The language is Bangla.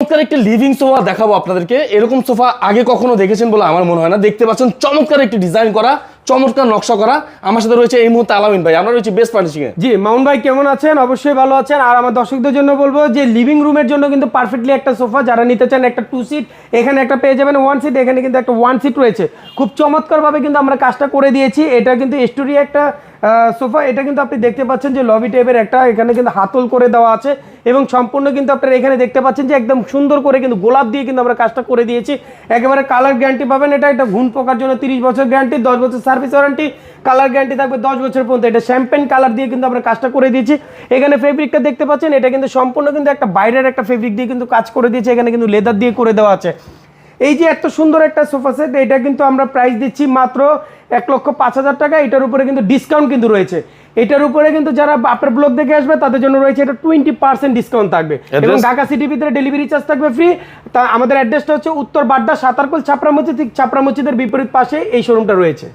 চমৎকার একটি লিভিং সোফা দেখাবো আপনাদেরকে। এরকম সোফা আগে কখনো দেখেছেন বলে আমার মনে হয় না। দেখতে পাচ্ছেন চমৎকার একটি ডিজাইন করা, চমৎকার নকশা করা। আমার সাথে রয়েছে এই মুহূর্তে আলামিন ভাই, আমরা রয়েছে বেস্ট ফার্নিশিং এ। জি মামুন ভাই কেমন আছেন? অবশ্যই ভালো আছেন। আর আমার দর্শকদের জন্য বলবো যে লিভিং রুমের জন্য কিন্তু পারফেক্টলি একটা সোফা, যারা নিতে চান একটা 2 সিট, এখানে একটা পেয়ে যাবেন 1 সিট, এখানে কিন্তু একটা 1 সিট রয়েছে। খুব চমৎকারভাবে কিন্তু আমরা কাজটা করে দিয়েছি। এটা কিন্তু স্টোরিয়া একটা সোফা। এটা কিন্তু আপনি দেখতে পাচ্ছেন যে লবি টাইপের একটা, এখানে কিন্তু হাতল করে দেওয়া আছে এবং সম্পূর্ণ কিন্তু আপনারা এখানে দেখতে পাচ্ছেন যে একদম সুন্দর করে কিন্তু গোলাপ দিয়ে কিন্তু আমরা কাজটা করে দিয়েছি। একেবারে কালার গ্যারান্টি পাবেন। এটা একটা ঘুণ পোকার জন্য 30 বছর গ্যারান্টি, 10 বছর সার্ভিস ওয়ারেন্টি, কালার গ্যারান্টি থাকবে 10 বছর পর্যন্ত। এটা শ্যাম্পেন কালার দিয়ে কিন্তু আমরা কাজটা করে দিয়েছি। এখানে ফেব্রিকটা দেখতে পাচ্ছেন, এটা কিন্তু সম্পূর্ণ কিন্তু একটা বাইরের একটা ফেব্রিক দিয়ে কিন্তু কাজ করে দিয়েছে। এখানে কিন্তু লেদার দিয়ে করে দেওয়া আছে। এই যে এত সুন্দর একটা সোফা সেট, এটা কিন্তু আমরা প্রাইস দিচ্ছি মাত্র 1,05,000 টাকা। এটার উপরে কিন্তু ডিসকাউন্ট কিন্তু রয়েছে। এটার উপরে কিন্তু যারা আপনার ব্লগ দেখে আসবে তাদের জন্য রয়েছে এটা 20% ডিসকাউন্ট থাকবে এবং ঢাকা সিটির ভিতরে ডেলিভারি চার্জ থাকবে ফ্রি। তা আমাদের অ্যাড্রেসটা হচ্ছে উত্তর বাড্ডা, সাতারকুল, ছাপড়া মসজিদ, ঠিক ছাপড়া মসজিদের বিপরীত পাশে এই শোরুমটা রয়েছে।